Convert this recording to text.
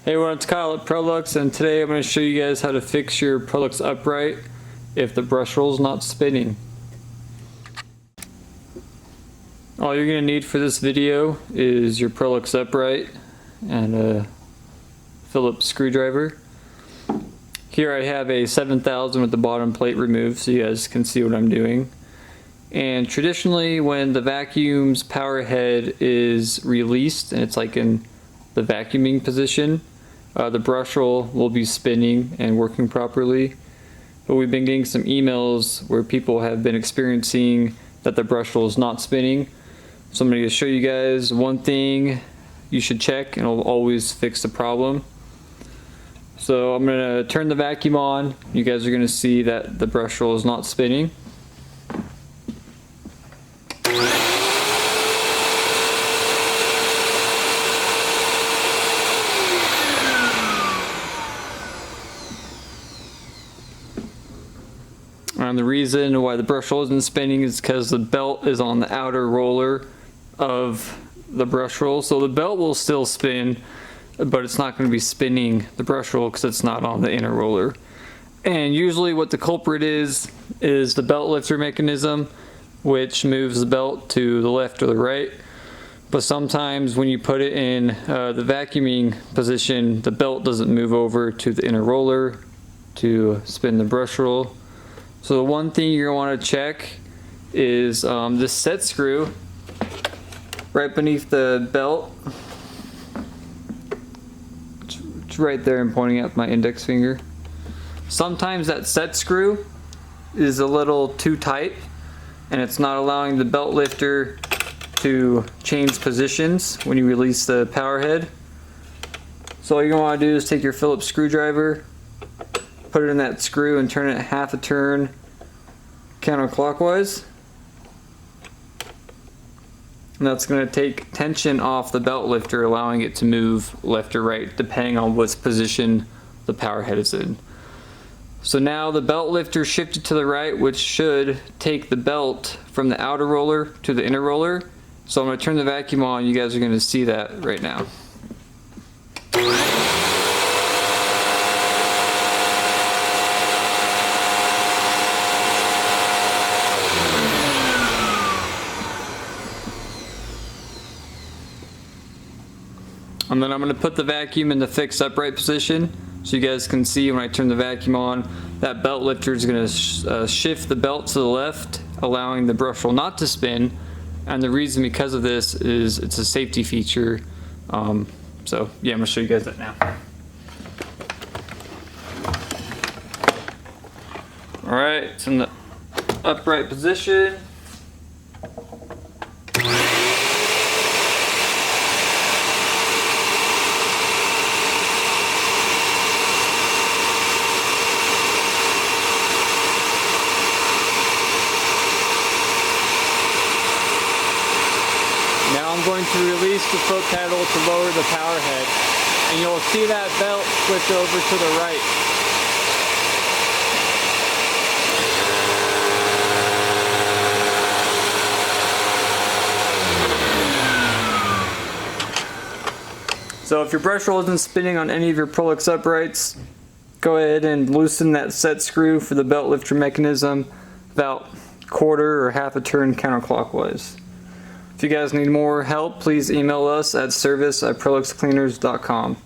Hey everyone, it's Kyle at Prolux, and today I'm going to show you guys how to fix your Prolux upright if the brush roll is not spinning. All you're going to need for this video is your Prolux upright and a Phillips screwdriver. Here I have a 7000 with the bottom plate removed so you guys can see what I'm doing. And traditionally when the vacuum's power head is released and it's like in the vacuuming position, the brush roll will be spinning and working properly. But we've been getting some emails where people have been experiencing that the brush roll is not spinning. So I'm going to show you guys one thing you should check and it'll always fix the problem. So I'm going to turn the vacuum on. You guys are going to see that the brush roll is not spinning. And the reason why the brush roll isn't spinning is because the belt is on the outer roller of the brush roll. So the belt will still spin, but it's not going to be spinning the brush roll because it's not on the inner roller. And usually what the culprit is the belt lifter mechanism, which moves the belt to the left or the right. But sometimes when you put it in the vacuuming position, the belt doesn't move over to the inner roller to spin the brush roll. So the one thing you're going to want to check is this set screw right beneath the belt. It's right there. I'm pointing at my index finger. Sometimes that set screw is a little too tight and it's not allowing the belt lifter to change positions when you release the power head. So all you're going to want to do is take your Phillips screwdriver, put it in that screw and turn it half a turn counterclockwise. And that's going to take tension off the belt lifter, allowing it to move left or right depending on what position the power head is in. So now the belt lifter shifted to the right, which should take the belt from the outer roller to the inner roller. So I'm going to turn the vacuum on. You guys are going to see that right now. And then I'm going to put the vacuum in the fixed upright position so you guys can see when I turn the vacuum on, that belt lifter is going to shift the belt to the left, allowing the brush roll not to spin. And the reason because of this is it's a safety feature. So yeah, I'm going to show you guys that now. Alright, it's in the upright position. Now I'm going to release the foot pedal to lower the power head, and you'll see that belt switch over to the right. So if your brush roll isn't spinning on any of your Prolux uprights, go ahead and loosen that set screw for the belt lifter mechanism about quarter or half a turn counterclockwise. If you guys need more help, please email us at service@proluxcleaners.com.